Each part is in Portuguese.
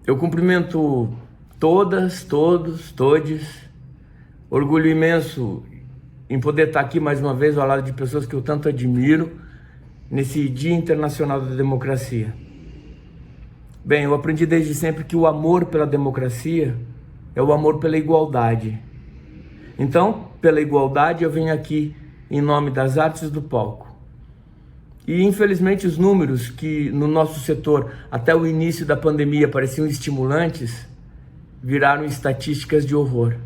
Eu cumprimento todas, todos, todes. Orgulho imenso em poder estar aqui mais uma vez ao lado de pessoas que eu tanto admiro nesse Dia Internacional da Democracia. Bem, eu aprendi desde sempre que o amor pela democracia é o amor pela igualdade. Então, pela igualdade, eu venho aqui em nome das artes do palco. E, infelizmente, os números que no nosso setor, até o início da pandemia, pareciam estimulantes, viraram estatísticas de horror.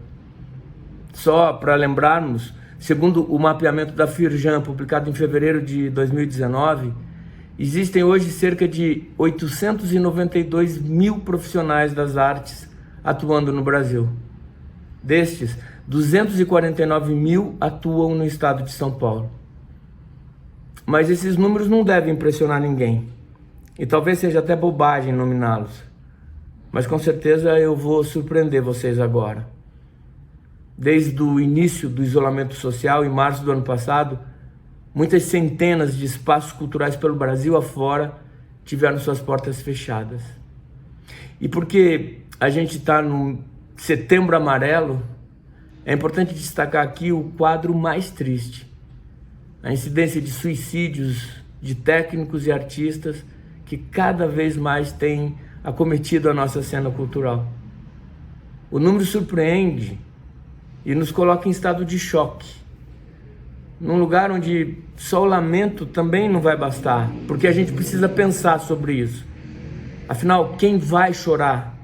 Só para lembrarmos, segundo o mapeamento da Firjan, publicado em fevereiro de 2019, existem hoje cerca de 892 mil profissionais das artes atuando no Brasil. Destes, 249 mil atuam no estado de São Paulo. Mas esses números não devem impressionar ninguém. E talvez seja até bobagem nominá-los. Mas com certeza eu vou surpreender vocês agora. Desde o início do isolamento social, em março do ano passado, muitas centenas de espaços culturais pelo Brasil afora tiveram suas portas fechadas. E porque a gente está no Setembro Amarelo, é importante destacar aqui o quadro mais triste. A incidência de suicídios de técnicos e artistas que cada vez mais tem acometido a nossa cena cultural. O número surpreende e nos coloca em estado de choque. Num lugar onde só o lamento também não vai bastar, porque a gente precisa pensar sobre isso. Afinal, quem vai chorar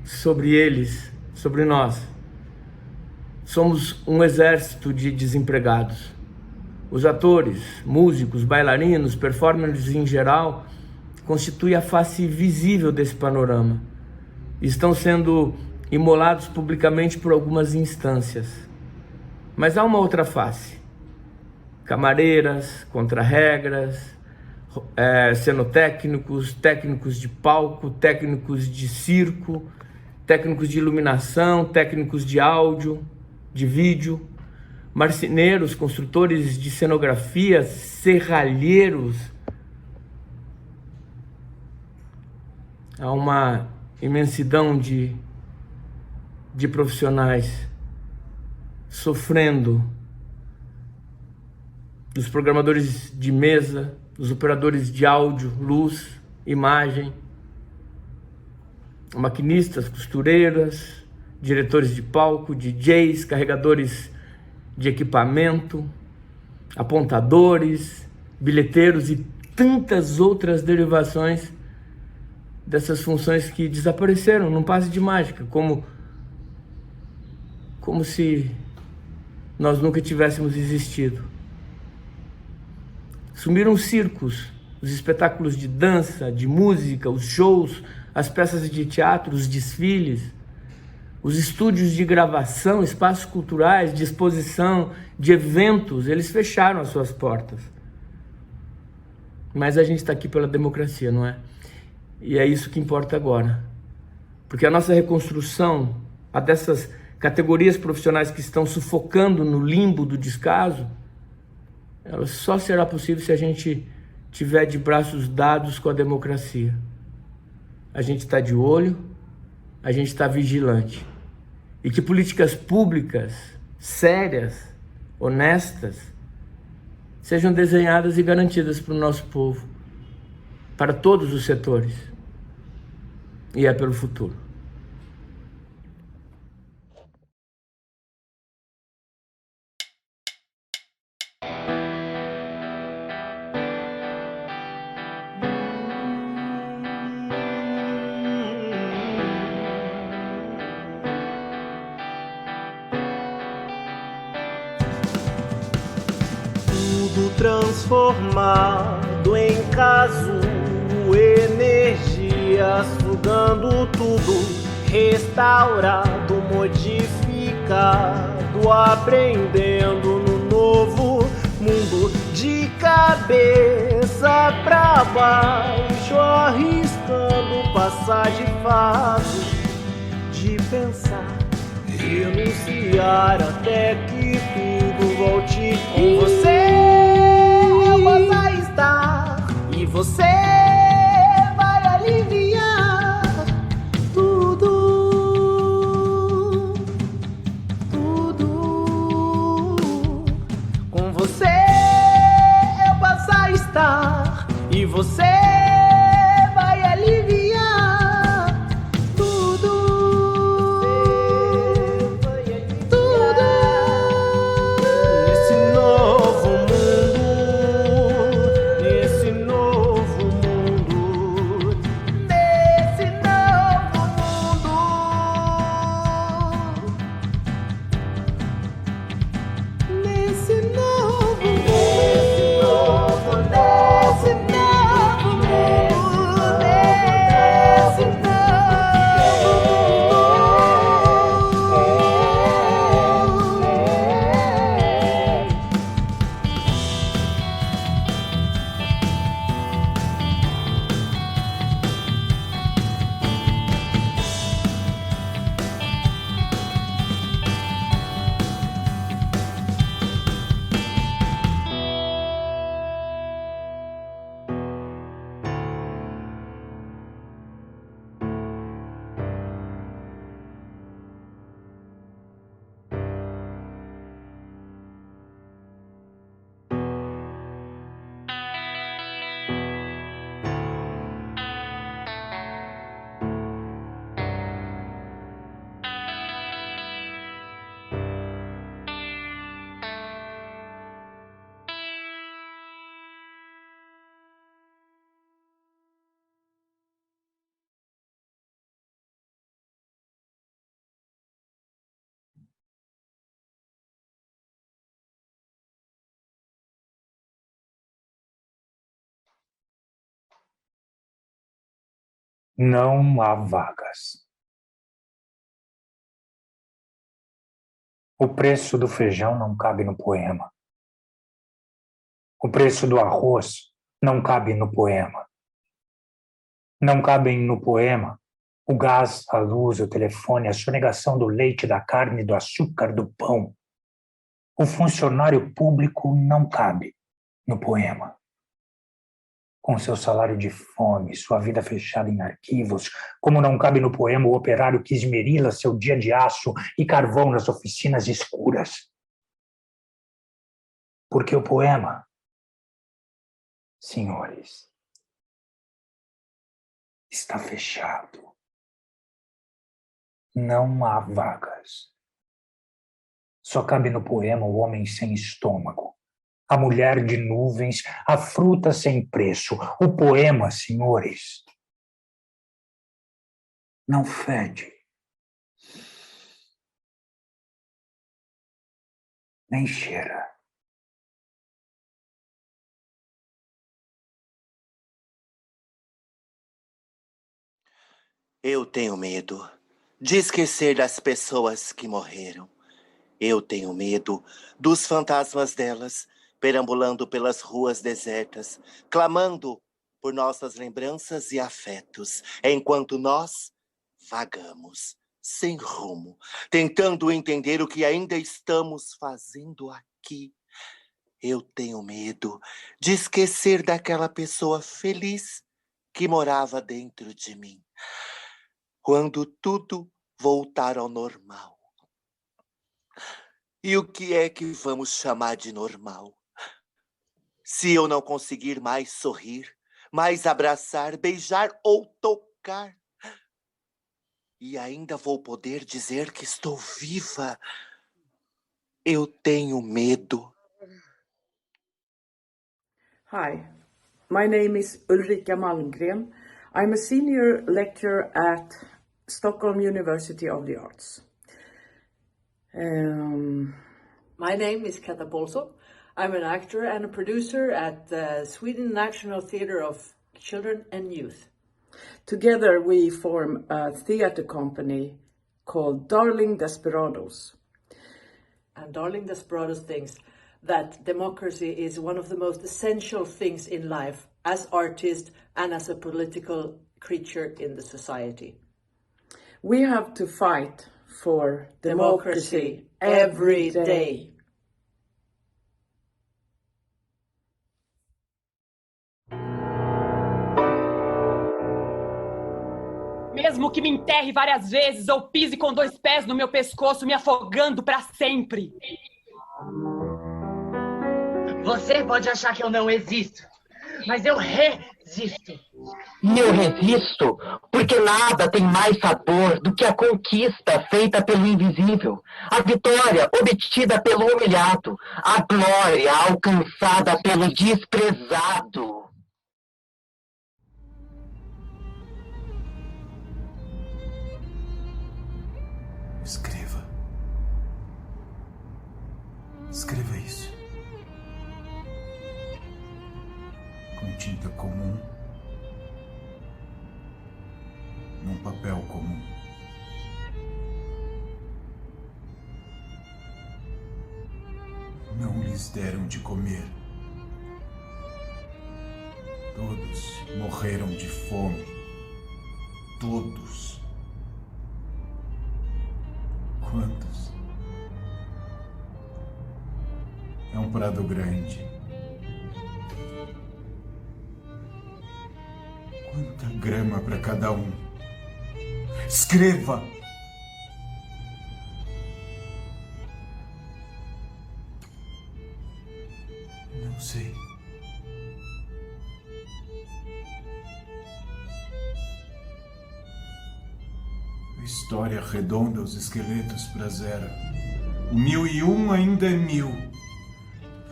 sobre eles, sobre nós? Somos um exército de desempregados. Os atores, músicos, bailarinos, performers em geral, constituem a face visível desse panorama. Estão sendo imolados publicamente por algumas instâncias. Mas há uma outra face. Camareiras, contra-regras, cenotécnicos, técnicos de palco, técnicos de circo, técnicos de iluminação, técnicos de áudio, de vídeo, marceneiros, construtores de cenografia, serralheiros. Há uma imensidão de profissionais sofrendo, dos programadores de mesa, dos operadores de áudio, luz, imagem, maquinistas, costureiras, diretores de palco, DJs, carregadores de equipamento, apontadores, bilheteiros e tantas outras derivações dessas funções que desapareceram num passe de mágica, como se nós nunca tivéssemos existido. Sumiram os circos, os espetáculos de dança, de música, os shows, as peças de teatro, os desfiles, os estúdios de gravação, espaços culturais, de exposição, de eventos, eles fecharam as suas portas. Mas a gente está aqui pela democracia, não é? E é isso que importa agora. Porque a nossa reconstrução, a dessas categorias profissionais que estão sufocando no limbo do descaso, ela só será possível se a gente tiver de braços dados com a democracia. A gente está de olho, a gente está vigilante. E que políticas públicas, sérias, honestas, sejam desenhadas e garantidas para o nosso povo, para todos os setores. E é pelo futuro. Tudo transformado em casulo, energia sugando tudo, restaurado, modificado, aprendendo no novo mundo, de cabeça pra baixo, arriscando passar de fase, de pensar, renunciar até que tudo volte com você. Eu possa estar e você vai aliviar tudo. você vai aliviar tudo. Tudo nesse novo mundo, nesse novo mundo, nesse novo mundo. Nesse novo mundo, nesse novo mundo, nesse Não há vagas. O preço do feijão não cabe no poema. O preço do arroz não cabe no poema. Não cabem no poema o gás, a luz, o telefone, a sonegação do leite, da carne, do açúcar, do pão. O funcionário público não cabe no poema. Com seu salário de fome, sua vida fechada em arquivos, como não cabe no poema o operário que esmerila seu dia de aço e carvão nas oficinas escuras. Porque o poema, senhores, está fechado. Não há vagas. Só cabe no poema o homem sem estômago, a mulher de nuvens, a fruta sem preço. O poema, senhores, não fede, nem cheira. Eu tenho medo de esquecer das pessoas que morreram. Eu tenho medo dos fantasmas delas perambulando pelas ruas desertas, clamando por nossas lembranças e afetos, enquanto nós vagamos, sem rumo, tentando entender o que ainda estamos fazendo aqui. Eu tenho medo de esquecer daquela pessoa feliz que morava dentro de mim. Quando tudo voltar ao normal. E o que é que vamos chamar de normal? Se eu não conseguir mais sorrir, mais abraçar, beijar ou tocar, e ainda vou poder dizer que estou viva, eu tenho medo. Hi, my name is Ulrika Malmgren. I'm a senior lecturer at Stockholm University of the Arts. My name is Kata Bolso. I'm an actor and a producer at the Sweden National Theatre of Children and Youth. Together we form a theatre company called Darling Desperados. And Darling Desperados thinks that democracy is one of the most essential things in life as artist and as a political creature in the society. We have to fight for democracy every day. Mesmo que me enterre várias vezes ou pise com 2 pés no meu pescoço, me afogando para sempre. Você pode achar que eu não existo, mas eu resisto. E eu resisto, porque nada tem mais sabor do que a conquista feita pelo invisível, a vitória obtida pelo humilhado, a glória alcançada pelo desprezado. Escreva. Escreva isso. Com tinta comum. Num papel comum. Não lhes deram de comer. Todos morreram de fome. Todos. Quantos? É um prado grande. Quanta grama para cada um. Escreva! Não sei. A história arredonda os esqueletos para zero. O 1001 ainda é 1000.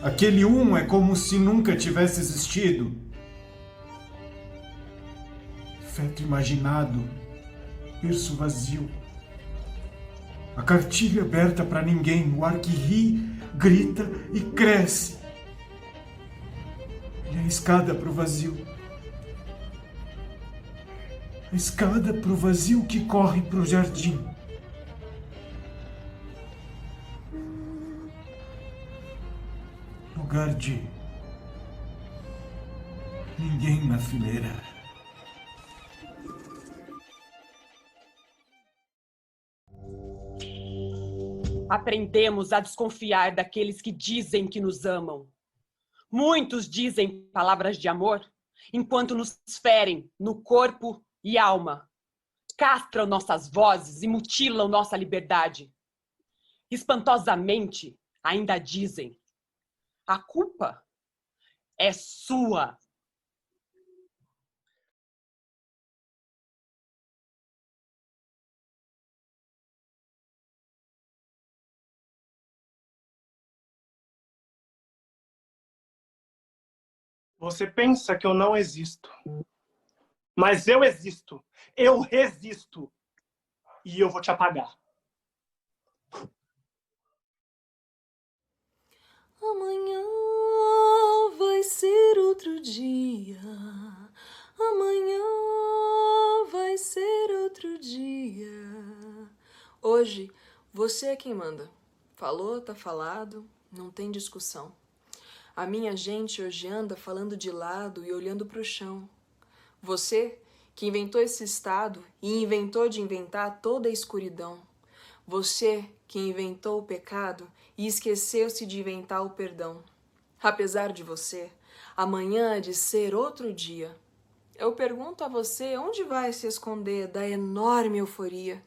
Aquele 1 é como se nunca tivesse existido. Feto imaginado, berço vazio. A cartilha aberta para ninguém, o ar que ri, grita e cresce. E a escada pro vazio. A escada pro vazio que corre pro jardim. Lugar de ninguém na fileira. Aprendemos a desconfiar daqueles que dizem que nos amam. Muitos dizem palavras de amor, enquanto nos ferem no corpo e alma. Castram nossas vozes e mutilam nossa liberdade. Espantosamente, ainda dizem: a culpa é sua. Você pensa que eu não existo. Mas eu existo. Eu resisto. E eu vou te apagar. Amanhã vai ser outro dia. Amanhã vai ser outro dia. Hoje, você é quem manda. Falou, tá falado, não tem discussão. A minha gente hoje anda falando de lado e olhando pro chão. Você, que inventou esse estado e inventou de inventar toda a escuridão. Você, que inventou o pecado e esqueceu-se de inventar o perdão. Apesar de você, amanhã há de ser outro dia. Eu pergunto a você onde vai se esconder da enorme euforia.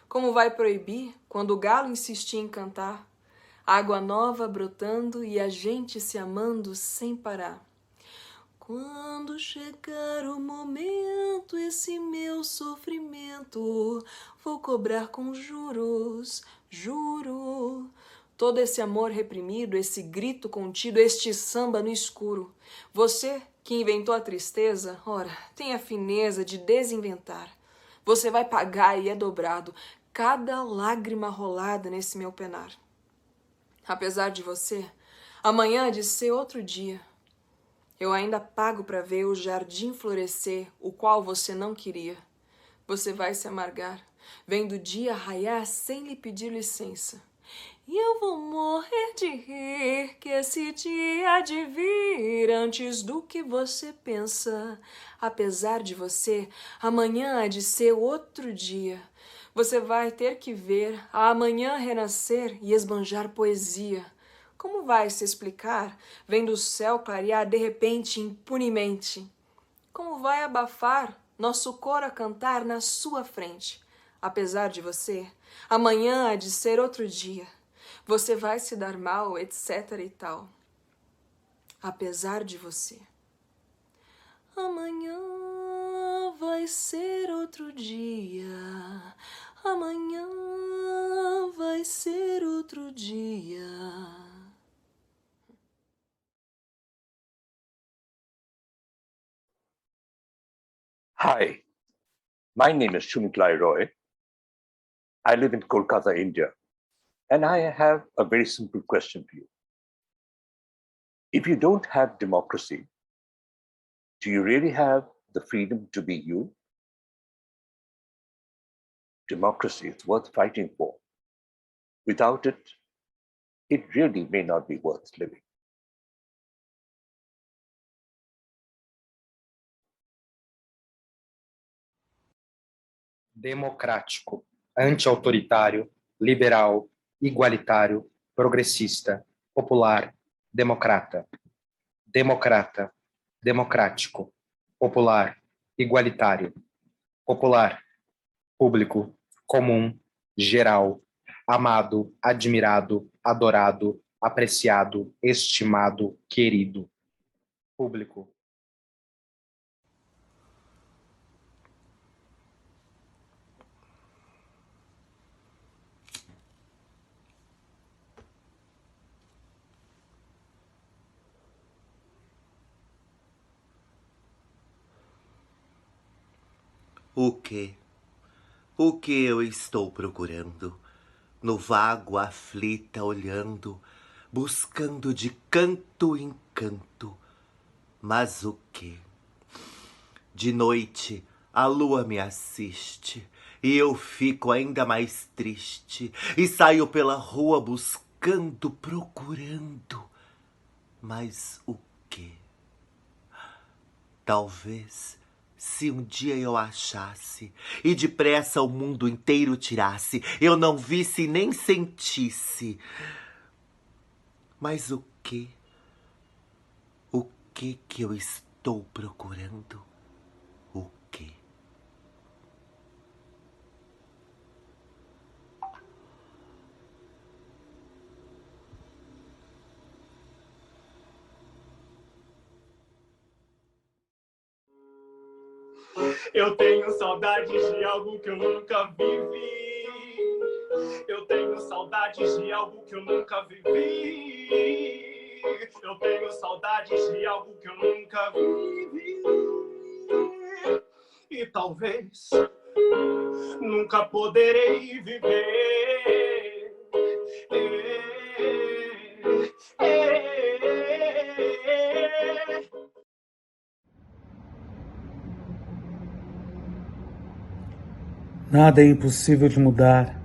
Como vai proibir quando o galo insistir em cantar? Água nova brotando e a gente se amando sem parar. Quando chegar o momento, esse meu sofrimento, vou cobrar com juros, juro. Todo esse amor reprimido, esse grito contido, este samba no escuro. Você que inventou a tristeza, ora, tem a fineza de desinventar. Você vai pagar e é dobrado cada lágrima rolada nesse meu penar. Apesar de você, amanhã há de ser outro dia. Eu ainda pago para ver o jardim florescer, o qual você não queria. Você vai se amargar, vendo o dia raiar sem lhe pedir licença. E eu vou morrer de rir, que esse dia há de vir antes do que você pensa. Apesar de você, amanhã há de ser outro dia. Você vai ter que ver a amanhã renascer e esbanjar poesia. Como vai se explicar, vendo o céu clarear de repente impunemente? Como vai abafar nosso coro a cantar na sua frente? Apesar de você, amanhã há de ser outro dia. Você vai se dar mal, etc e tal. Apesar de você. Amanhã vai ser outro dia. Amanhã vai ser outro dia. Hi, my name is Shumiklai Roy. I live in Kolkata, India, and I have a very simple question for you. If you don't have democracy, do you really have the freedom to be you? Democracy is worth fighting for. Without it, it really may not be worth living. Democrático, anti-autoritário, liberal, igualitário, progressista, popular, democrata. Democrata, democrático, popular, igualitário, popular, público, comum, geral, amado, admirado, adorado, apreciado, estimado, querido, público. O que? O que eu estou procurando? No vago aflita olhando, buscando de canto em canto. Mas o que? De noite a lua me assiste e eu fico ainda mais triste e saio pela rua buscando, procurando. Mas o que? Talvez, se um dia eu achasse e depressa o mundo inteiro tirasse, eu não visse nem sentisse. Mas o que? O que eu estou procurando? O que? Eu tenho saudades de algo que eu nunca vivi. Eu tenho saudades de algo que eu nunca vivi. Eu tenho saudades de algo que eu nunca vivi. E talvez nunca poderei viver. Nada é impossível de mudar,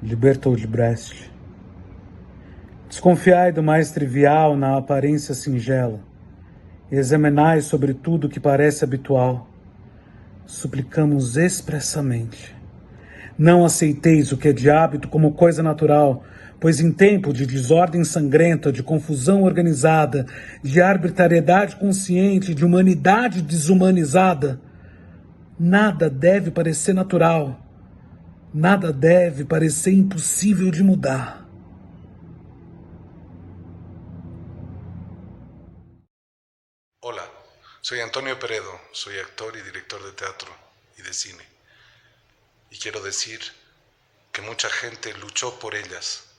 de Bertold Brecht. Desconfiai do mais trivial na aparência singela, e examinai sobre tudo que parece habitual. Suplicamos expressamente. Não aceiteis o que é de hábito como coisa natural, pois em tempo de desordem sangrenta, de confusão organizada, de arbitrariedade consciente, de humanidade desumanizada, nada deve parecer natural, nada deve parecer impossível de mudar. Hola, soy Antonio Peredo, soy actor y director de teatro y de cine. Y quiero decir que mucha gente luchó por ellas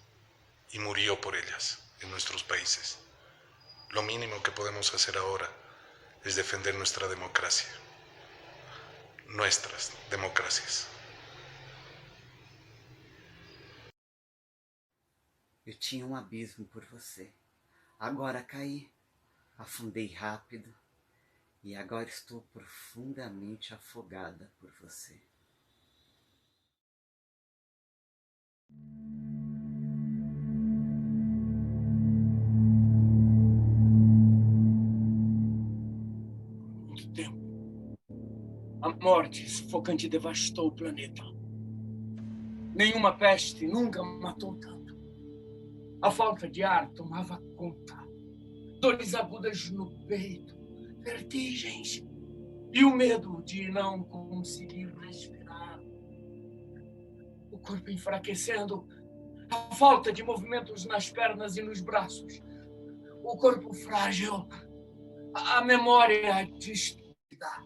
y murió por ellas en nuestros países. Lo mínimo que podemos hacer ahora es defender nuestra democracia. Nuestras democracias. Eu tinha um abismo por você. Agora caí, afundei rápido e agora estou profundamente afogada por você. Muito tempo. A morte sufocante devastou o planeta. Nenhuma peste nunca matou tanto. A falta de ar tomava conta. Dores agudas no peito, vertigens e o medo de não conseguir respirar. O corpo enfraquecendo, a falta de movimentos nas pernas e nos braços. O corpo frágil, a memória distante. vida.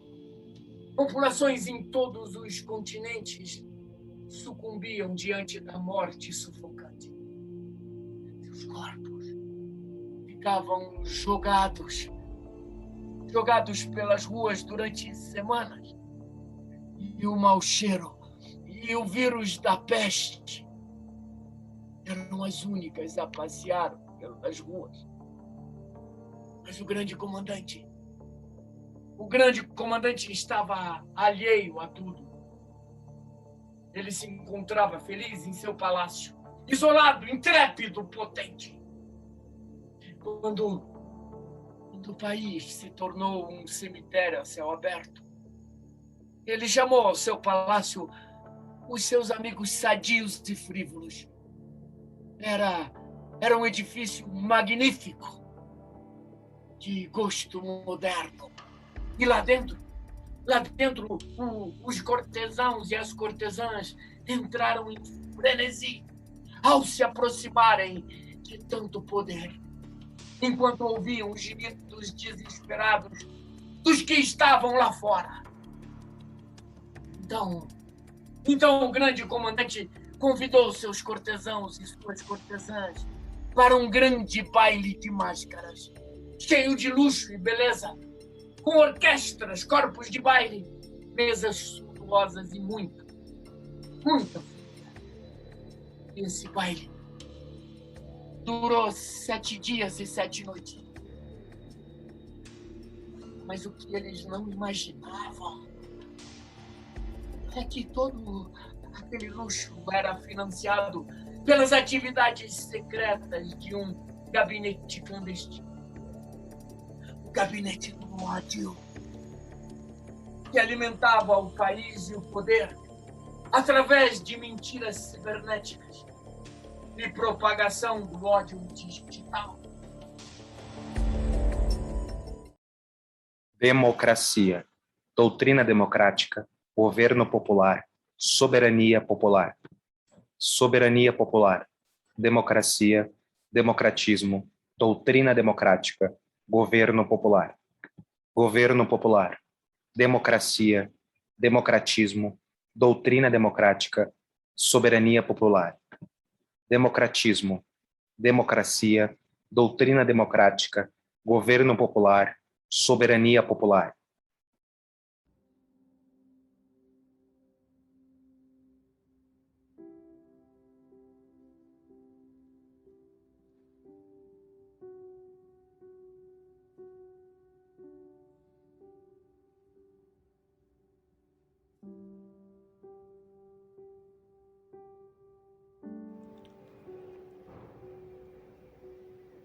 Populações em todos os continentes sucumbiam diante da morte sufocante. Seus corpos ficavam jogados pelas ruas durante semanas. E o mau cheiro e o vírus da peste eram as únicas a passear pelas ruas. Mas o grande comandante estava alheio a tudo. Ele se encontrava feliz em seu palácio, isolado, intrépido, potente. Quando o país se tornou um cemitério a céu aberto, ele chamou ao seu palácio os seus amigos sadios e frívolos. Era um edifício magnífico, de gosto moderno. E lá dentro, os cortesãos e as cortesãs entraram em frenesi ao se aproximarem de tanto poder, enquanto ouviam os gemidos desesperados dos que estavam lá fora. Então o grande comandante convidou seus cortesãos e suas cortesãs para um grande baile de máscaras, cheio de luxo e beleza, com orquestras, corpos de baile, mesas suntuosas e muita folia. Esse baile durou 7 dias e 7 noites. Mas o que eles não imaginavam é que todo aquele luxo era financiado pelas atividades secretas de um gabinete clandestino. O gabinete do ódio, que alimentava o país e o poder através de mentiras cibernéticas e propagação do ódio digital. Democracia, doutrina democrática, governo popular, soberania popular. Soberania popular, democracia, democratismo, doutrina democrática, governo popular. Governo popular, democracia, democratismo, doutrina democrática, soberania popular. Democratismo, democracia, doutrina democrática, governo popular, soberania popular.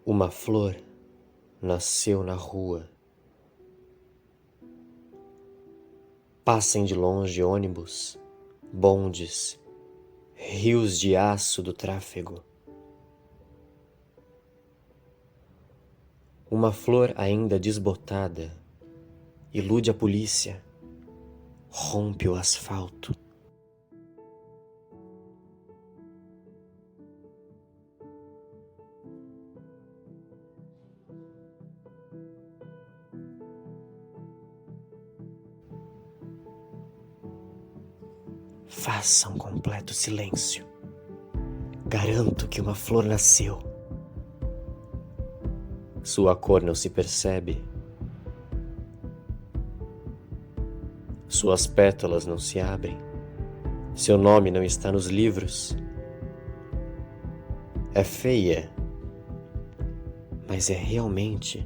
Uma flor nasceu na rua. Passem de longe ônibus, bondes, rios de aço do tráfego. Uma flor ainda desbotada ilude a polícia, rompe o asfalto. Faça um completo silêncio. Garanto que uma flor nasceu. Sua cor não se percebe. Suas pétalas não se abrem. Seu nome não está nos livros. É feia, mas é realmente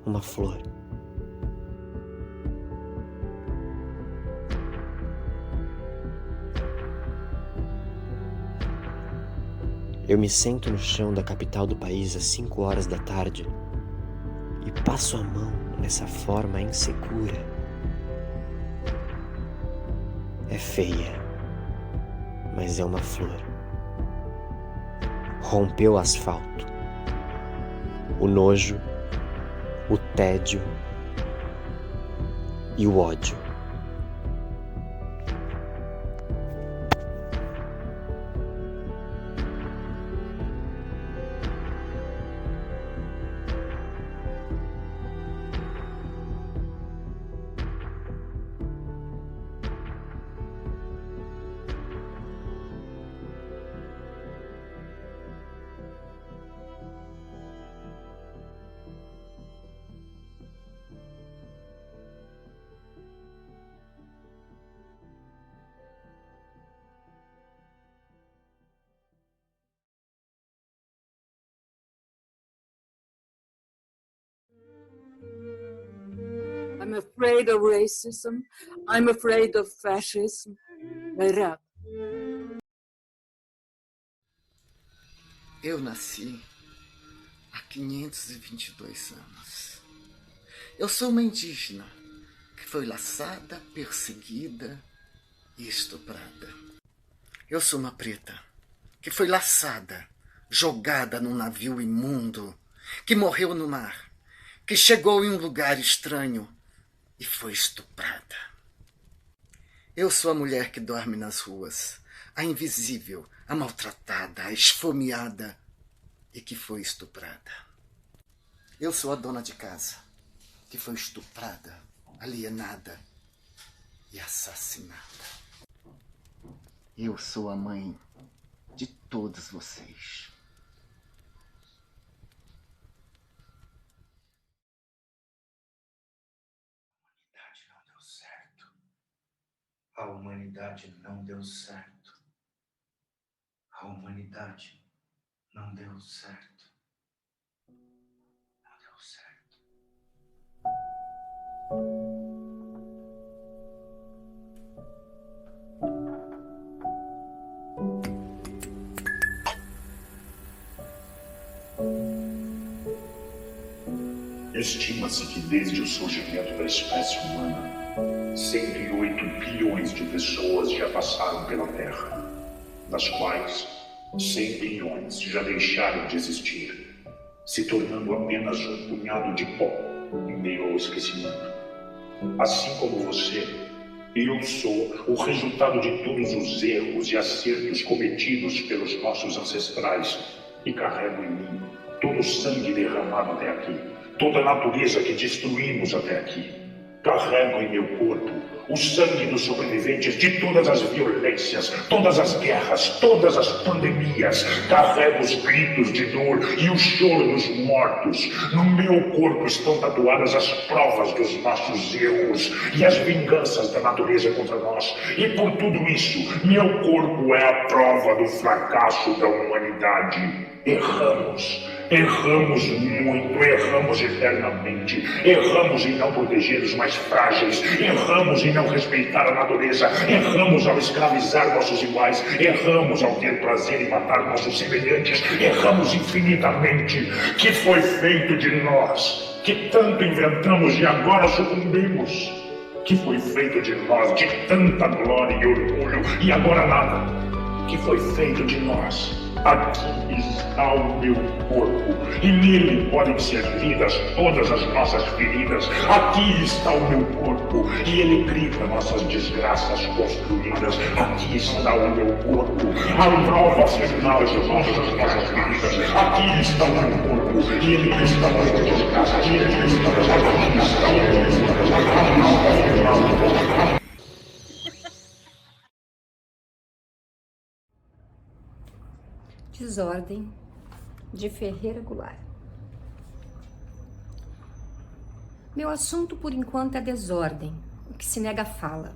uma flor. Eu me sento no chão da capital do país às 5 horas da tarde e passo a mão nessa forma insegura. É feia, mas é uma flor. Rompeu o asfalto, o nojo, o tédio e o ódio. afraid of racism. I'm afraid of fascism. Rädd. Eu nasci há 522 anos. Eu sou uma indígena que foi laçada, perseguida e estuprada. Eu sou uma preta que foi laçada, jogada num navio imundo, que morreu no mar, que chegou em um lugar estranho e foi estuprada. Eu sou a mulher que dorme nas ruas, a invisível, a maltratada, a esfomeada e que foi estuprada. Eu sou a dona de casa que foi estuprada, alienada e assassinada. Eu sou a mãe de todos vocês. A humanidade não deu certo. A humanidade não deu certo. Não deu certo. Estima-se que desde o surgimento da espécie humana, 108 bilhões de pessoas já passaram pela Terra, das quais 100 bilhões já deixaram de existir, se tornando apenas um punhado de pó em meio ao esquecimento. Assim como você, eu sou o resultado de todos os erros e acertos cometidos pelos nossos ancestrais e carrego em mim todo o sangue derramado até aqui, toda a natureza que destruímos até aqui. Carrego em meu corpo o sangue dos sobreviventes de todas as violências, todas as guerras, todas as pandemias. Carrego os gritos de dor e o choro dos mortos. No meu corpo estão tatuadas as provas dos nossos erros e as vinganças da natureza contra nós. E por tudo isso, meu corpo é a prova do fracasso da humanidade. Erramos muito, erramos eternamente, erramos em não proteger os mais frágeis, erramos em não respeitar a natureza, erramos ao escravizar nossos iguais, erramos ao ter prazer em matar nossos semelhantes, erramos infinitamente. Que foi feito de nós, que tanto inventamos e agora sucumbimos? Que foi feito de nós, de tanta glória e orgulho e agora nada? Que foi feito de nós? Aqui está o meu corpo, e nele podem ser lidas todas as nossas feridas. Aqui está o meu corpo, e ele grita nossas desgraças construídas. Aqui está o meu corpo, a prova final de todas as nossas feridas. Aqui está o meu corpo, e ele grita nossas desgraças. Aqui está o meu corpo, a prova final. Desordem, de Ferreira Goulart. Meu assunto, por enquanto, é desordem, o que se nega fala,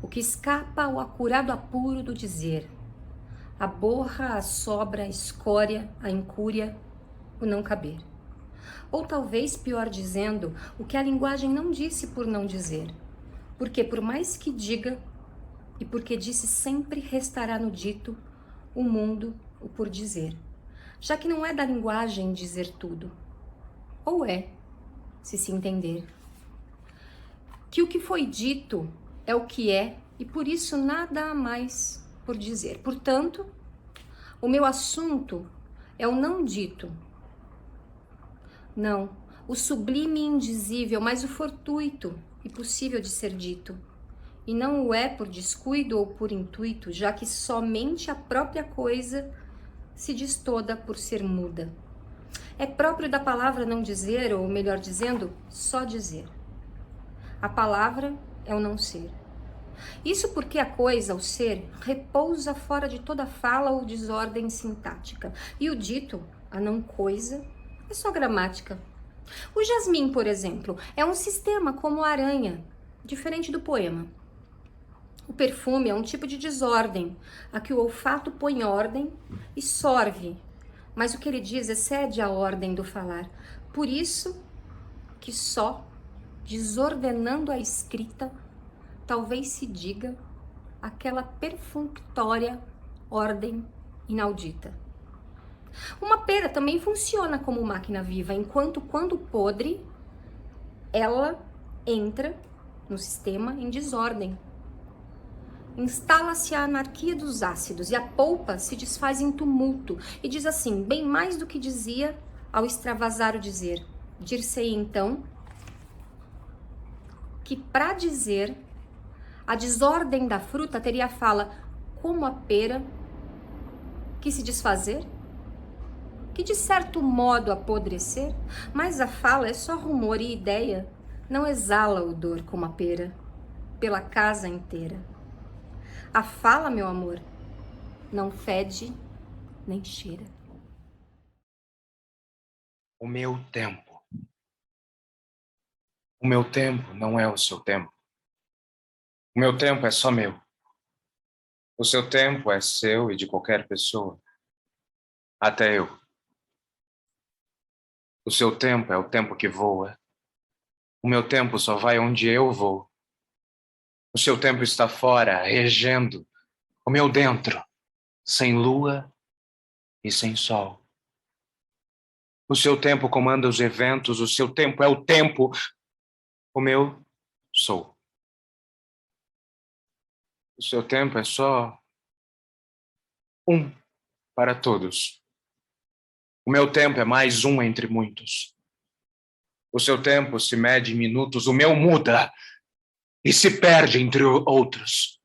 o que escapa ao acurado apuro do dizer, a borra, a sobra, a escória, a incúria, o não caber. Ou talvez, pior dizendo, o que a linguagem não disse por não dizer, porque por mais que diga, e porque disse sempre restará no dito, o mundo, o por dizer, já que não é da linguagem dizer tudo, ou é, se entender, que o que foi dito é o que é e por isso nada há mais por dizer. Portanto, o meu assunto é o não dito, não, o sublime e indizível, mas o fortuito e possível de ser dito. E não o é por descuido ou por intuito, já que somente a própria coisa se diz toda por ser muda. É próprio da palavra não dizer, ou melhor dizendo, só dizer. A palavra é o não ser. Isso porque a coisa, o ser, repousa fora de toda fala ou desordem sintática. E o dito, a não coisa, é só gramática. O jasmim, por exemplo, é um sistema como a aranha, diferente do poema. O perfume é um tipo de desordem, a que o olfato põe ordem e sorve, mas o que ele diz excede a ordem do falar. Por isso que só desordenando a escrita, talvez se diga aquela perfunctória ordem inaudita. Uma pera também funciona como máquina viva, enquanto, quando podre, ela entra no sistema em desordem. Instala-se a anarquia dos ácidos e a polpa se desfaz em tumulto e diz assim, bem mais do que dizia ao extravasar o dizer. Dir-se-ei então que para dizer a desordem da fruta teria a fala como a pera que se desfazer, que de certo modo apodrecer, mas a fala é só rumor e ideia, não exala odor como a pera, pela casa inteira. A fala, meu amor, não fede nem cheira. O meu tempo. O meu tempo não é o seu tempo. O meu tempo é só meu. O seu tempo é seu e de qualquer pessoa. Até eu. O seu tempo é o tempo que voa. O meu tempo só vai onde eu vou. O seu tempo está fora, regendo. O meu dentro, sem lua e sem sol. O seu tempo comanda os eventos. O seu tempo é o tempo. O meu sou. O seu tempo é só um para todos. O meu tempo é mais um entre muitos. O seu tempo se mede em minutos, o meu muda e se perde entre outros.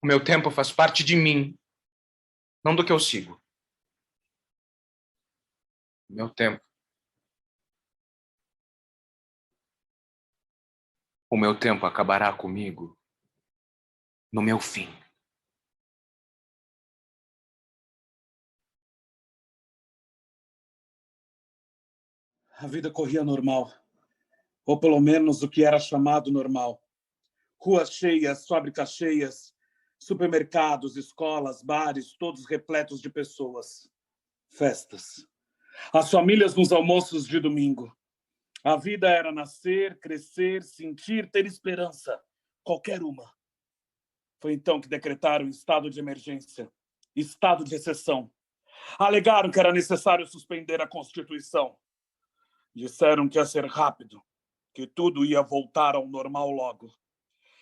O meu tempo faz parte de mim, não do que eu sigo. O meu tempo. O meu tempo acabará comigo no meu fim. A vida corria normal, ou pelo menos o que era chamado normal. Ruas cheias, fábricas cheias, supermercados, escolas, bares, todos repletos de pessoas. Festas. As famílias nos almoços de domingo. A vida era nascer, crescer, sentir, ter esperança. Qualquer uma. Foi então que decretaram estado de emergência, estado de exceção. Alegaram que era necessário suspender a Constituição. Disseram que ia ser rápido, que tudo ia voltar ao normal logo.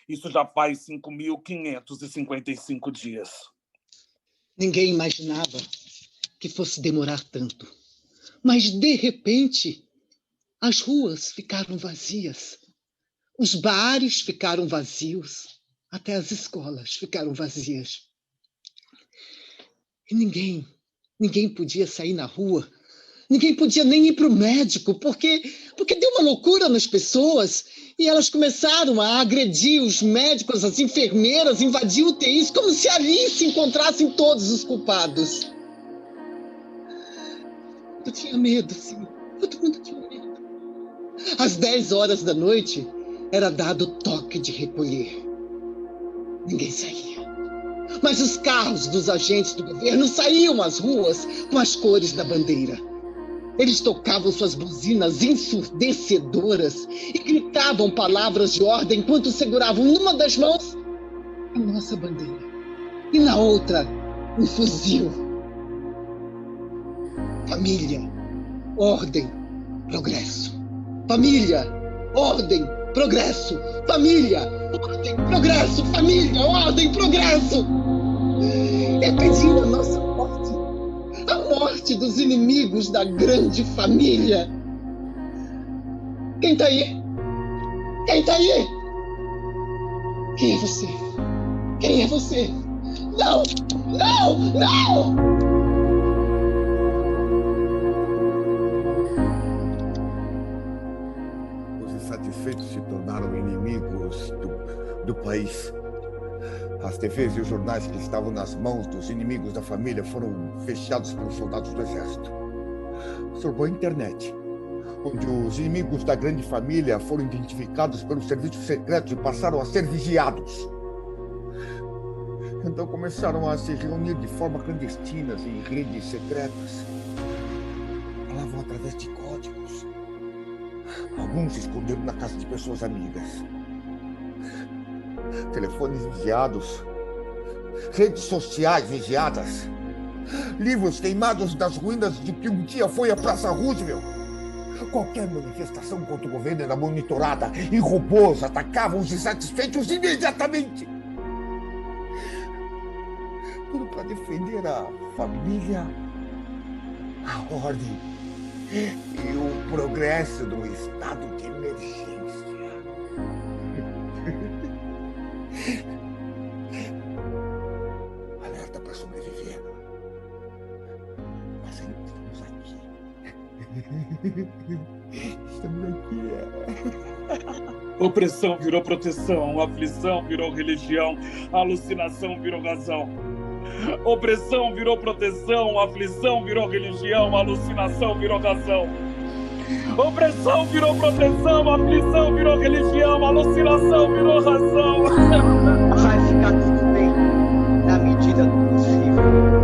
Isso já faz 5.555 dias. Ninguém imaginava que fosse demorar tanto. Mas, de repente, as ruas ficaram vazias. Os bares ficaram vazios. Até as escolas ficaram vazias. E ninguém podia sair na rua. Ninguém podia nem ir para o médico, porque deu uma loucura nas pessoas e elas começaram a agredir os médicos, as enfermeiras, invadir UTIs, como se ali se encontrassem todos os culpados. Eu tinha medo, sim. Todo mundo tinha medo. Às 10 horas da noite, era dado o toque de recolher. Ninguém saía. Mas os carros dos agentes do governo saíam às ruas com as cores da bandeira. Eles tocavam suas buzinas ensurdecedoras e gritavam palavras de ordem enquanto seguravam numa das mãos a nossa bandeira e na outra um fuzil. Família, ordem, progresso. Família, ordem, progresso. Família, ordem, progresso. Família, ordem, progresso. E pedindo a nossa morte. A morte dos inimigos da grande família. Quem tá aí? Quem tá aí? Quem é você? Quem é você? Não! Não! Não! Os insatisfeitos se tornaram inimigos do país. As TVs e os jornais que estavam nas mãos dos inimigos da família foram fechados pelos soldados do exército. Sobrou a internet, onde os inimigos da grande família foram identificados pelos serviços secretos e passaram a ser vigiados. Então começaram a se reunir de forma clandestina em redes secretas. Falavam através de códigos. Alguns se esconderam na casa de pessoas amigas. Telefones vigiados, redes sociais vigiadas, livros queimados das ruínas de que um dia foi a Praça Roosevelt. Qualquer manifestação contra o governo era monitorada e robôs atacavam os insatisfeitos imediatamente. Tudo para defender a família, a ordem e o progresso do estado de emergência. Alerta para sobreviver. Mas ainda estamos aqui. Estamos aqui. Opressão virou proteção, aflição virou religião, alucinação virou razão. Opressão virou proteção, aflição virou religião, alucinação virou razão. Opressão virou proteção, aflição virou religião, alucinação virou razão. Vai ficar tudo bem, na medida do possível.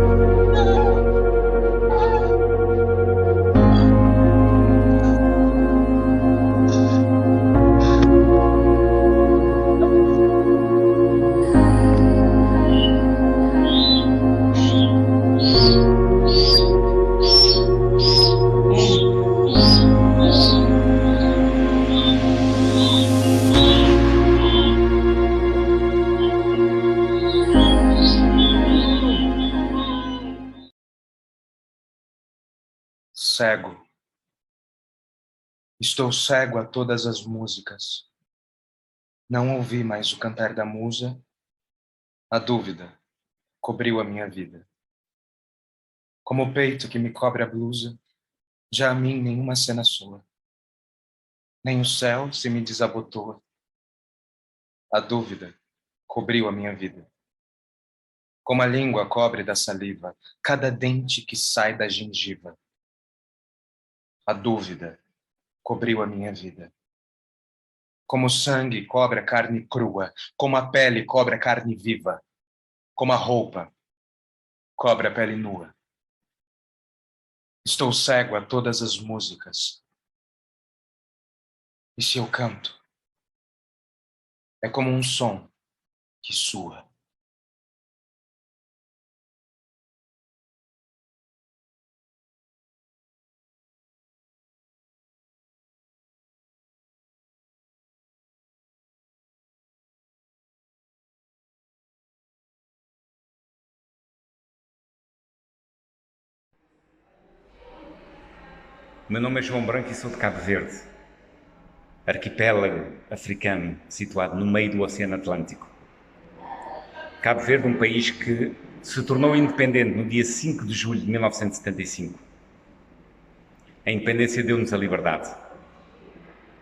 Cego. Estou cego a todas as músicas. Não ouvi mais o cantar da musa. A dúvida cobriu a minha vida. Como o peito que me cobre a blusa, já a mim nenhuma cena soa. Nem o céu se me desabotoa. A dúvida cobriu a minha vida. Como a língua cobre da saliva cada dente que sai da gengiva. A dúvida cobriu a minha vida. Como o sangue cobre a carne crua, como a pele cobre a carne viva, como a roupa cobre a pele nua. Estou cego a todas as músicas. E se eu canto, é como um som que sua. O meu nome é João Branco e sou de Cabo Verde, arquipélago africano situado no meio do Oceano Atlântico. Cabo Verde, um país que se tornou independente no dia 5 de julho de 1975. A independência deu-nos a liberdade.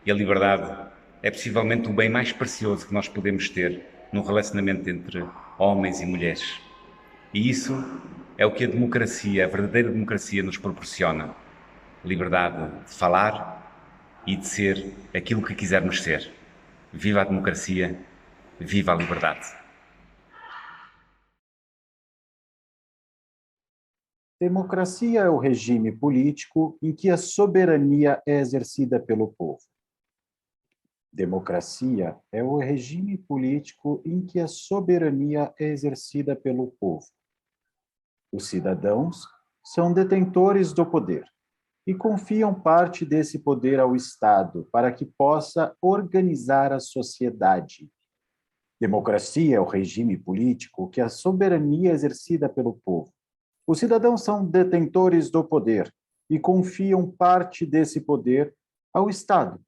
E a liberdade é possivelmente o bem mais precioso que nós podemos ter no relacionamento entre homens e mulheres. E isso é o que a democracia, a verdadeira democracia, nos proporciona. Liberdade de falar e de ser aquilo que quisermos ser. Viva a democracia, viva a liberdade. Democracia é o regime político em que a soberania é exercida pelo povo. Democracia é o regime político em que a soberania é exercida pelo povo. Os cidadãos são detentores do poder e confiam parte desse poder ao Estado para que possa organizar a sociedade. Democracia é o regime político que a soberania é exercida pelo povo. Os cidadãos são detentores do poder e confiam parte desse poder ao Estado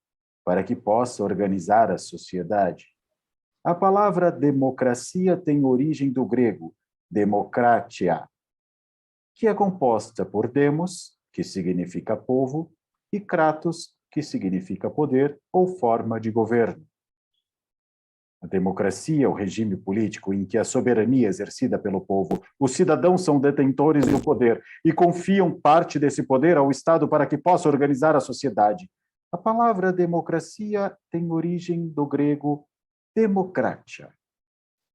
para que possa organizar a sociedade. A palavra democracia tem origem do grego demokratia, que é composta por demos, que significa povo, e kratos, que significa poder ou forma de governo. A democracia é o regime político em que a soberania é exercida pelo povo. Os cidadãos são detentores do poder e confiam parte desse poder ao Estado para que possa organizar a sociedade. A palavra democracia tem origem do grego demokratia,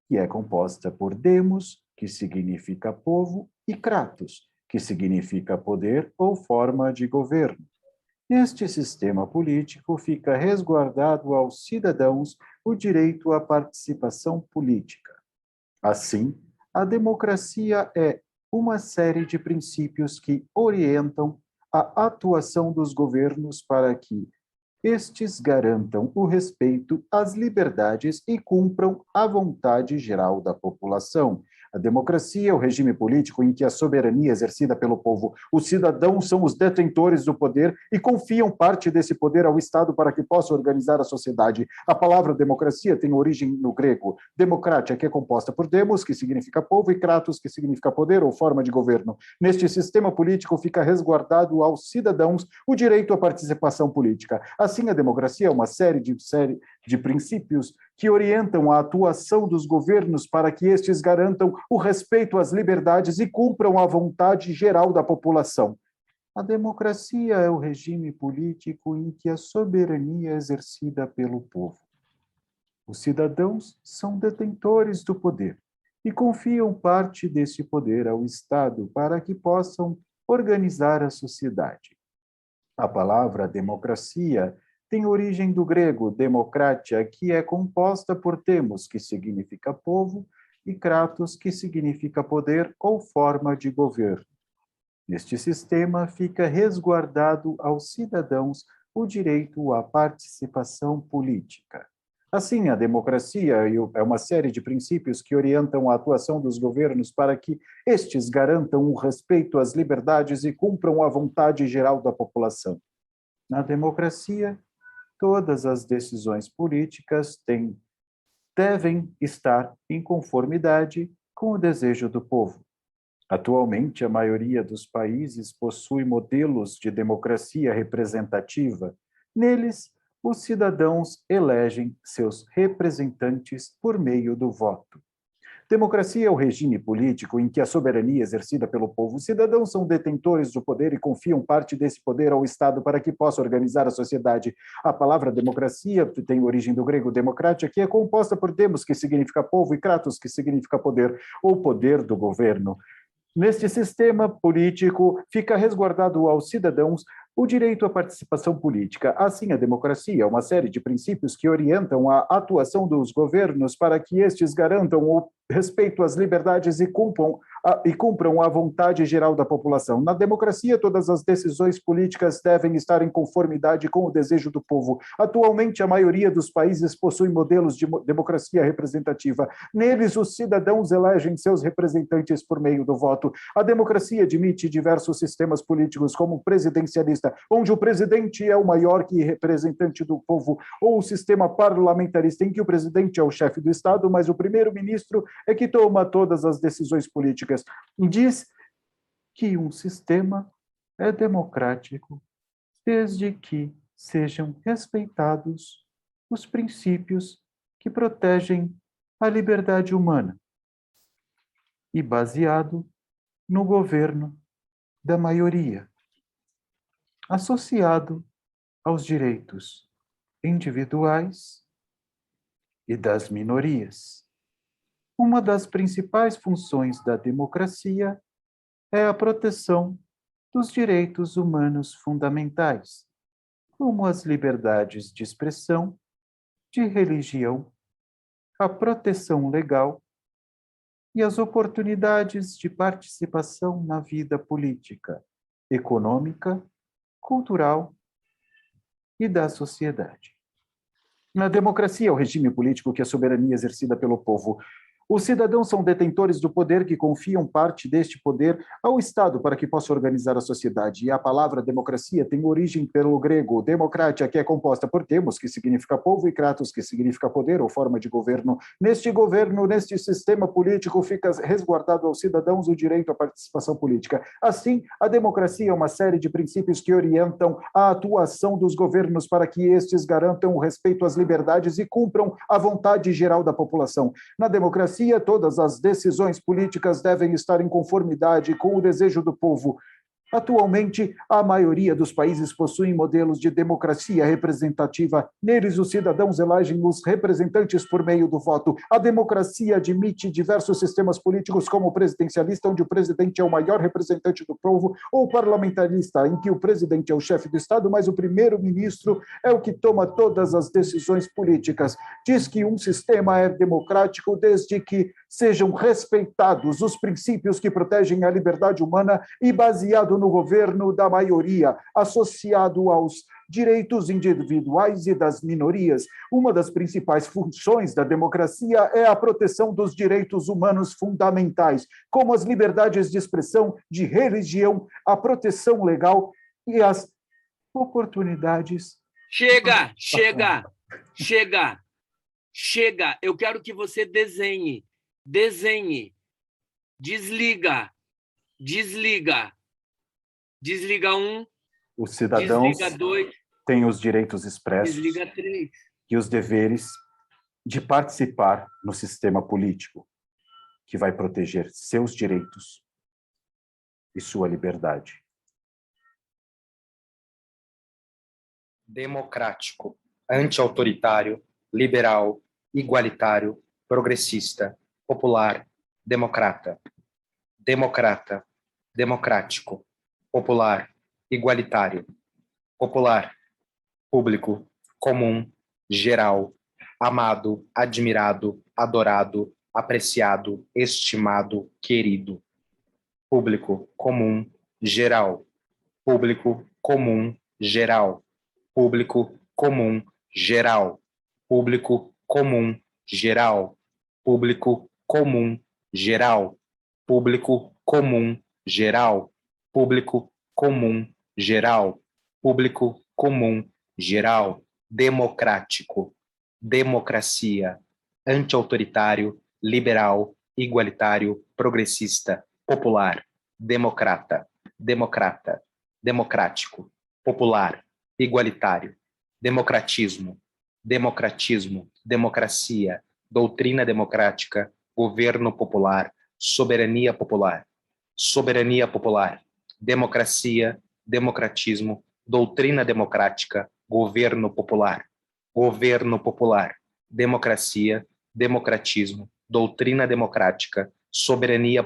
que é composta por demos, que significa povo, e kratos, que significa poder ou forma de governo. Neste sistema político fica resguardado aos cidadãos o direito à participação política. Assim, a democracia é uma série de princípios que orientam a atuação dos governos para que estes garantam o respeito às liberdades e cumpram a vontade geral da população. A democracia é o regime político em que a soberania é exercida pelo povo. Os cidadãos são os detentores do poder e confiam parte desse poder ao Estado para que possa organizar a sociedade. A palavra democracia tem origem no grego. Democratia, que é composta por demos, que significa povo, e kratos, que significa poder ou forma de governo. Neste sistema político fica resguardado aos cidadãos o direito à participação política. Assim, a democracia é uma série de princípios que orientam a atuação dos governos para que estes garantam o respeito às liberdades e cumpram a vontade geral da população. A democracia é o regime político em que a soberania é exercida pelo povo. Os cidadãos são detentores do poder e confiam parte desse poder ao Estado para que possam organizar a sociedade. A palavra democracia tem origem do grego democratia, que é composta por demos, que significa povo, e kratos, que significa poder ou forma de governo. Neste sistema fica resguardado aos cidadãos o direito à participação política. Assim, a democracia é uma série de princípios que orientam a atuação dos governos para que estes garantam o respeito às liberdades e cumpram a vontade geral da população. Na democracia, todas as decisões políticas devem estar em conformidade com o desejo do povo. Atualmente, a maioria dos países possui modelos de democracia representativa. Neles, os cidadãos elegem seus representantes por meio do voto. Democracia é o regime político em que a soberania é exercida pelo povo. Os cidadãos são detentores do poder e confiam parte desse poder ao Estado para que possa organizar a sociedade. A palavra democracia tem origem do grego democratia, que é composta por demos, que significa povo, e kratos, que significa poder, ou poder do governo. Neste sistema político, fica resguardado aos cidadãos o direito à participação política. Assim, a democracia é uma série de princípios que orientam a atuação dos governos para que estes garantam o respeito às liberdades e cumpram a vontade geral da população. Na democracia, todas as decisões políticas devem estar em conformidade com o desejo do povo. Atualmente, a maioria dos países possui modelos de democracia representativa. Neles, os cidadãos elegem seus representantes por meio do voto. A democracia admite diversos sistemas políticos, como o presidencialista, onde o presidente é o maior que representante do povo, ou o sistema parlamentarista, em que o presidente é o chefe do Estado, mas o primeiro-ministro é que toma todas as decisões políticas. Diz que um sistema é democrático desde que sejam respeitados os princípios que protegem a liberdade humana e baseado no governo da maioria, associado aos direitos individuais e das minorias. Uma das principais funções da democracia é a proteção dos direitos humanos fundamentais, como as liberdades de expressão, de religião, a proteção legal e as oportunidades de participação na vida política, econômica, cultural e da sociedade. Na democracia, é o regime político que a soberania é exercida pelo povo. Os cidadãos são detentores do poder que confiam parte deste poder ao Estado para que possa organizar a sociedade. E a palavra democracia tem origem pelo grego democratia, que é composta por demos, que significa povo, e kratos, que significa poder ou forma de governo. Neste sistema político, fica resguardado aos cidadãos o direito à participação política. Assim, a democracia é uma série de princípios que orientam a atuação dos governos para que estes garantam o respeito às liberdades e cumpram a vontade geral da população. Na democracia, todas as decisões políticas devem estar em conformidade com o desejo do povo. Atualmente, a maioria dos países possuem modelos de democracia representativa. Neles, os cidadãos elegem os representantes por meio do voto. A democracia admite diversos sistemas políticos, como o presidencialista, onde o presidente é o maior representante do povo, ou parlamentarista, em que o presidente é o chefe do Estado, mas o primeiro-ministro é o que toma todas as decisões políticas. Diz que um sistema é democrático desde que sejam respeitados os princípios que protegem a liberdade humana e baseado no governo da maioria, associado aos direitos individuais e das minorias. Uma das principais funções da democracia é a proteção dos direitos humanos fundamentais, como as liberdades de expressão, de religião, a proteção legal e as oportunidades. Chega! Eu quero que você desenhe. Desliga. Desliga 1. Os cidadãos desliga 2. Têm os direitos expressos Desliga 3. e os deveres de participar no sistema político, que vai proteger seus direitos e sua liberdade. Democrático, anti-autoritário, liberal, igualitário, progressista, popular, democrata. Democrata, democrático, popular, igualitário, popular, público, comum, geral, amado, admirado, adorado, apreciado, estimado, querido. Público, comum, geral, público, comum, geral, público, comum, geral, público, comum, geral, público, comum, geral, público, comum, geral, público, comum, geral, público, comum, geral, democrático, democracia, anti-autoritário, liberal, igualitário, progressista, popular, democrata, democrático, popular, igualitário, democratismo, democracia, doutrina democrática, governo popular, soberania popular, democracia, democratismo, doutrina democrática, governo popular, democracia, democratismo, doutrina democrática, soberania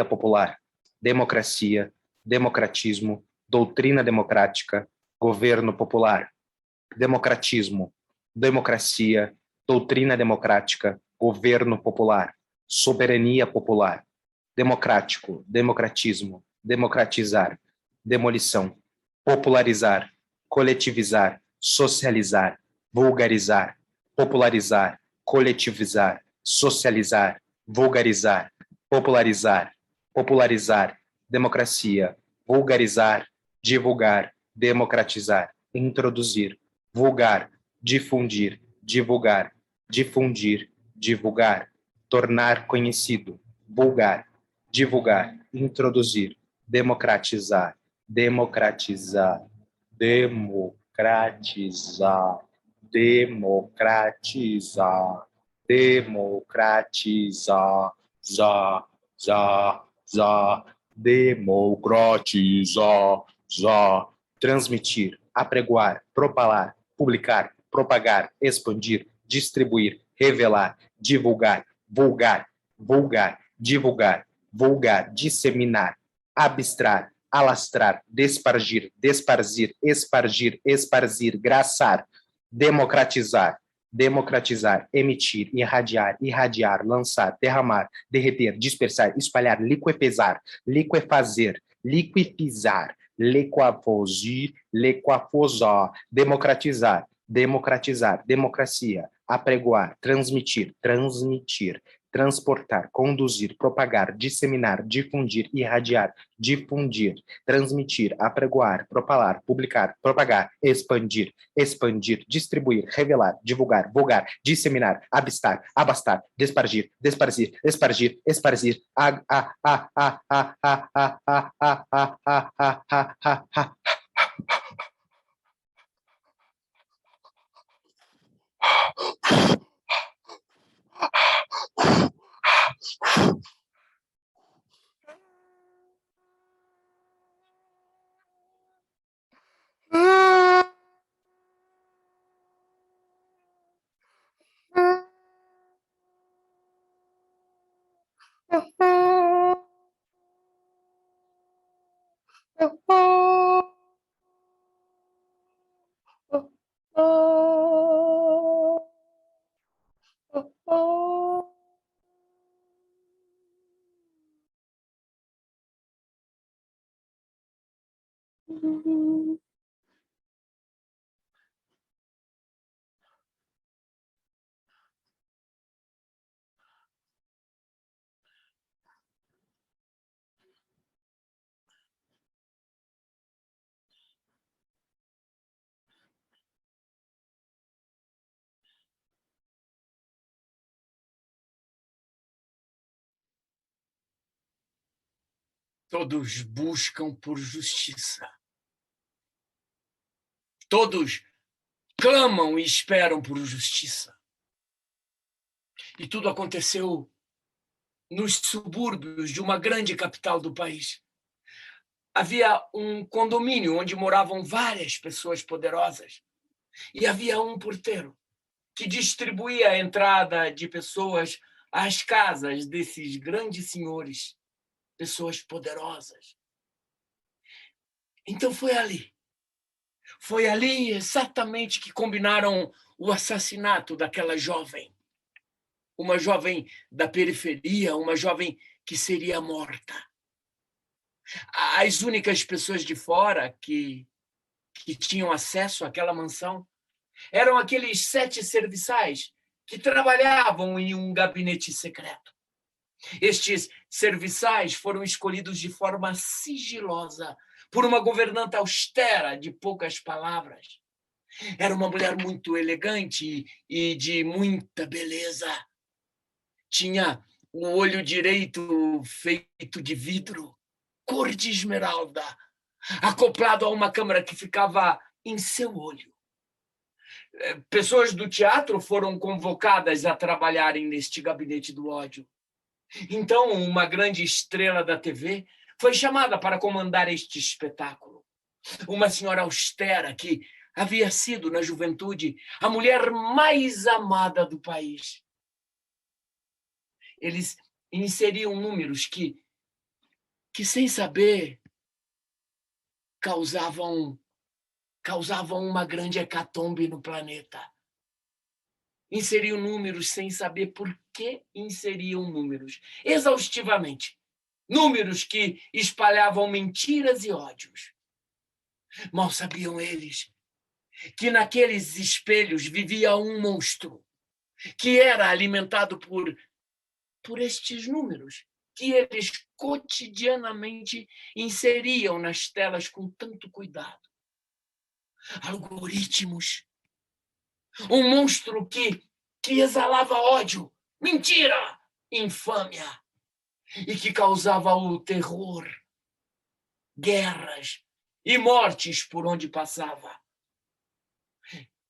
popular, democracia, democratismo, doutrina democrática, governo popular, democratismo, democracia, doutrina democrática, governo popular, soberania popular, democrático, democratismo, democratizar, demolição, popularizar, coletivizar, socializar, vulgarizar, popularizar, coletivizar, socializar, vulgarizar, popularizar, democracia, vulgarizar, divulgar, democratizar, introduzir, vulgar, difundir, divulgar, difundir, divulgar, tornar conhecido, vulgar, divulgar, introduzir, democratizar, democratizar, democratizar, democratizar, democratizar, democratizar, transmitir, apregoar, propalar, publicar, propagar, expandir, distribuir, revelar, divulgar, vulgar, divulgar, vulgar, disseminar, abstrar, alastrar, despargir, esparzir, graçar, democratizar, emitir, irradiar, lançar, derramar, derreter, dispersar, espalhar, liquefezar, liquefazer, liquefizar, liquafosar, democratizar, democracia, apregoar, transmitir, transportar, conduzir, propagar, disseminar, difundir, irradiar, difundir, transmitir, apregoar, propalar, publicar, propagar, expandir, distribuir, revelar, divulgar, vulgar, disseminar, abastar, desparzir, Todos buscam por justiça. Todos clamam e esperam por justiça. E tudo aconteceu nos subúrbios de uma grande capital do país. Havia um condomínio onde moravam várias pessoas poderosas. E havia um porteiro que distribuía a entrada de pessoas às casas desses grandes senhores, pessoas poderosas. Então foi ali exatamente que combinaram o assassinato daquela jovem. Uma jovem da periferia, uma jovem que seria morta. As únicas pessoas de fora que tinham acesso àquela mansão eram aqueles 7 serviçais que trabalhavam em um gabinete secreto. Estes serviçais foram escolhidos de forma sigilosa por uma governanta austera de poucas palavras. Era uma mulher muito elegante e de muita beleza. Tinha o olho direito feito de vidro, cor de esmeralda, acoplado a uma câmera que ficava em seu olho. Pessoas do teatro foram convocadas a trabalharem neste gabinete do ódio. Então, uma grande estrela da TV foi chamada para comandar este espetáculo. Uma senhora austera que havia sido, na juventude, a mulher mais amada do país. Eles inseriam números que sem saber, causavam uma grande hecatombe no planeta. Inseriam números sem saber por que inseriam números, exaustivamente. Números que espalhavam mentiras e ódios. Mal sabiam eles que naqueles espelhos vivia um monstro que era alimentado por estes números que eles cotidianamente inseriam nas telas com tanto cuidado. Algoritmos. Um monstro que exalava ódio, mentira, infâmia, e que causava o terror, guerras e mortes por onde passava.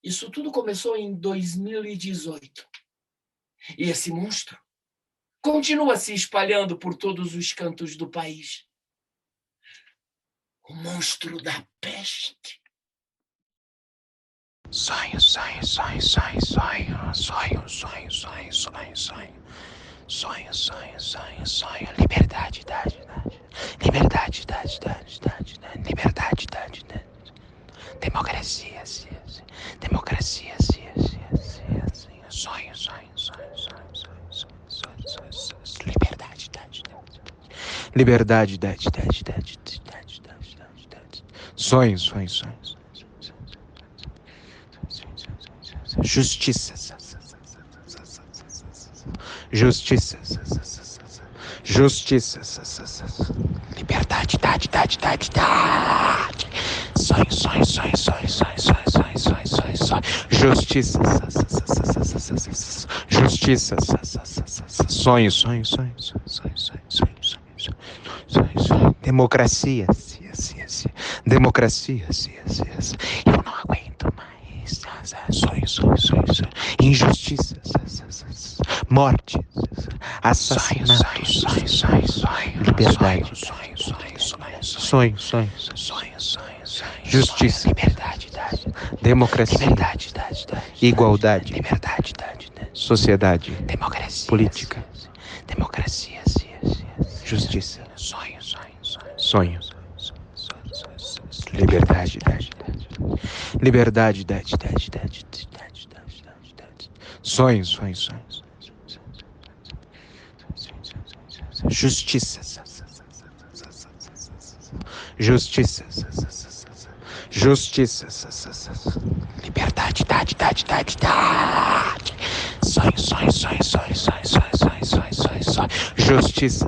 Isso tudo começou em 2018. E esse monstro continua se espalhando por todos os cantos do país. O monstro da peste. Sonho, sonho, sonho, sonho, sonho, sonho, sonho, sonho, sonho, sonho, sonho, sonho, sonho, sonho, liberdade, liberdade, liberdade, democracia, democracia, sonho, sonho, sonho, sonho, liberdade, liberdade, sonho, sonho, sonho. Justiça, justiça, justiça, liberdade, sonho, sonho, sonho, sonho, sonho, sonho, sonho, sonho, sonho, sonho, justiça, justiça, sonho, sonho, sonho, sonho, sonho, sonho, democracia, democracia, eu não aguento mais. Sonho, sonho, sonho, sonho. Injustiças, mortes, assassinatos, liberdade, sonho, sonho, justiça, democracia, igualdade, sociedade, política, democracia, justiça, sonho, Liberdade, liberdade, sonhos, justiça, liberdade, sonhos, justiça,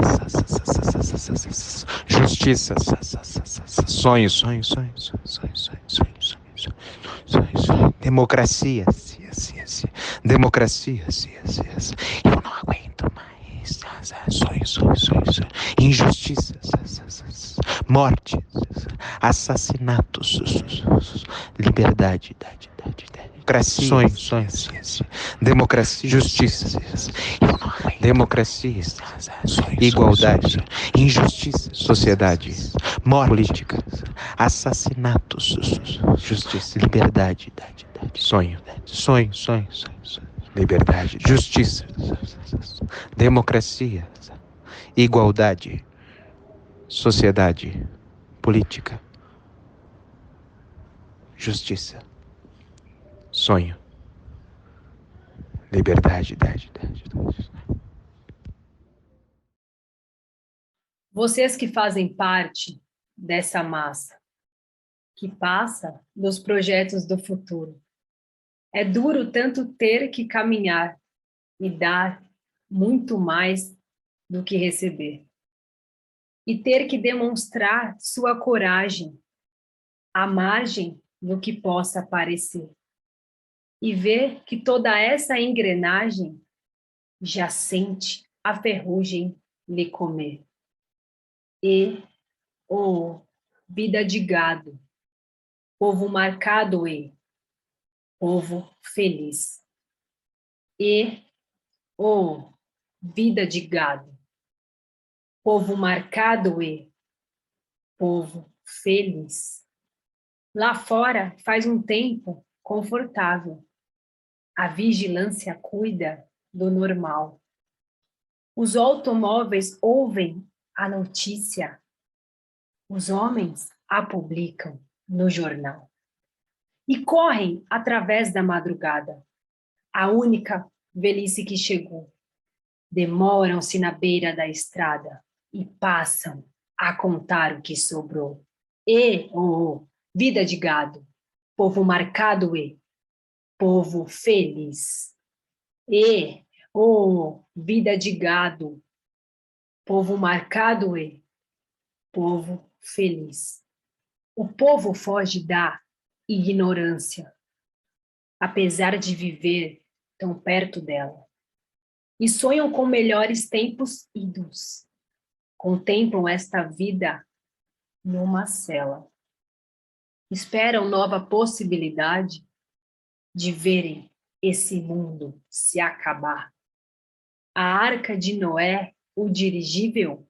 sonhos, democracia, eu não aguento mais, sonhos, injustiças, mortes, assassinatos, liberdade, sonhos, democracia, justiça, democracia, igualdade, injustiça, sociedade, morte, política, assassinatos, justiça, liberdade, sonhos, liberdade, justiça, democracia, igualdade, sociedade, política, justiça, sonho, liberdade. Vocês que fazem parte dessa massa, que passa dos projetos do futuro. É duro tanto ter que caminhar e dar muito mais do que receber. E ter que demonstrar sua coragem à margem do que possa parecer. E ver que toda essa engrenagem já sente a ferrugem lhe comer. E, vida de gado, povo marcado e povo feliz. E, vida de gado, povo marcado e povo feliz. Lá fora faz um tempo confortável. A vigilância cuida do normal. Os automóveis ouvem a notícia. Os homens a publicam no jornal. E correm através da madrugada. A única velhice que chegou. Demoram-se na beira da estrada e passam a contar o que sobrou. E, vida de gado, povo marcado e povo feliz. E, vida de gado, povo marcado e povo feliz. O povo foge da ignorância, apesar de viver tão perto dela. E sonham com melhores tempos idos. Contemplam esta vida numa cela. Esperam nova possibilidade de verem esse mundo se acabar. A arca de Noé, o dirigível,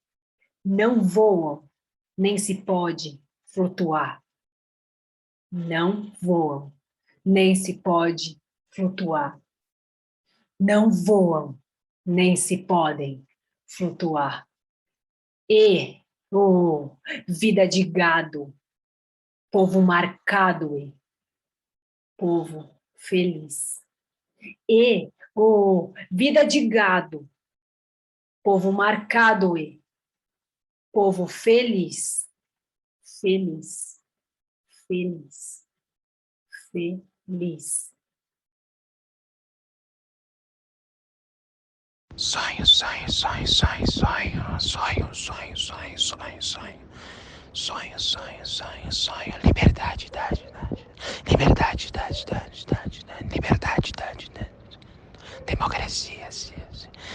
não voam, nem se pode flutuar. Não voam, nem se pode flutuar. Não voam, nem se podem flutuar. E, vida de gado, povo marcado e povo feliz. E, vida de gado, povo marcado e povo feliz. Feliz, feliz, feliz. Sonho, liberdade,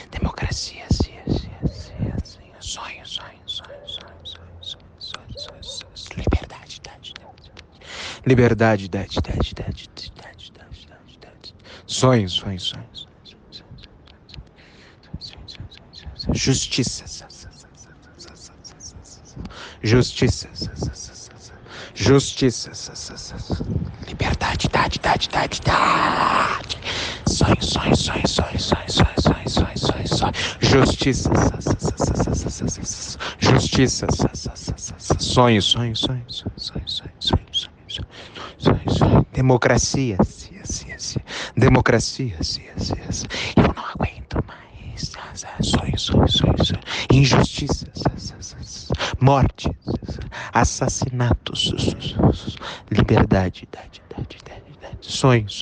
democracia, sonho, liberdade, sonhos, justiça, liberdade, sonhos, justiça, sonhos, Democracia, democracia, eu não aguento mais. Sonhos, injustiças, mortes, assassinatos, liberdade, sonhos,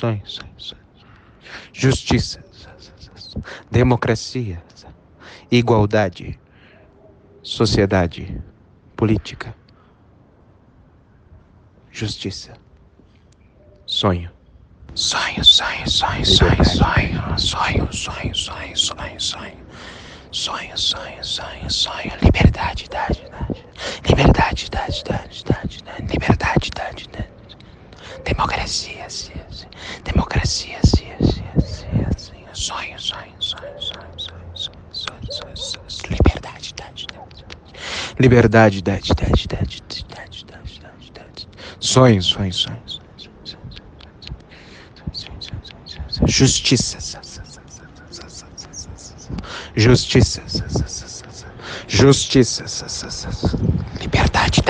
justiça, democracia, igualdade, sociedade, política, justiça, sonho. Sonho, liberdade, liberdade, democracia, democracia, sonho, liberdade, sonhos, justiça, liberdade,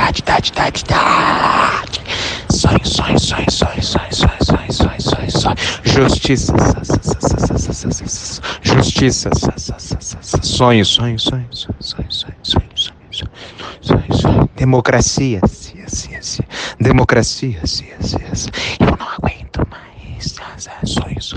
sonhos, justiça, sonhos, democracia, democracia, eu não aguento mais. Sonhos.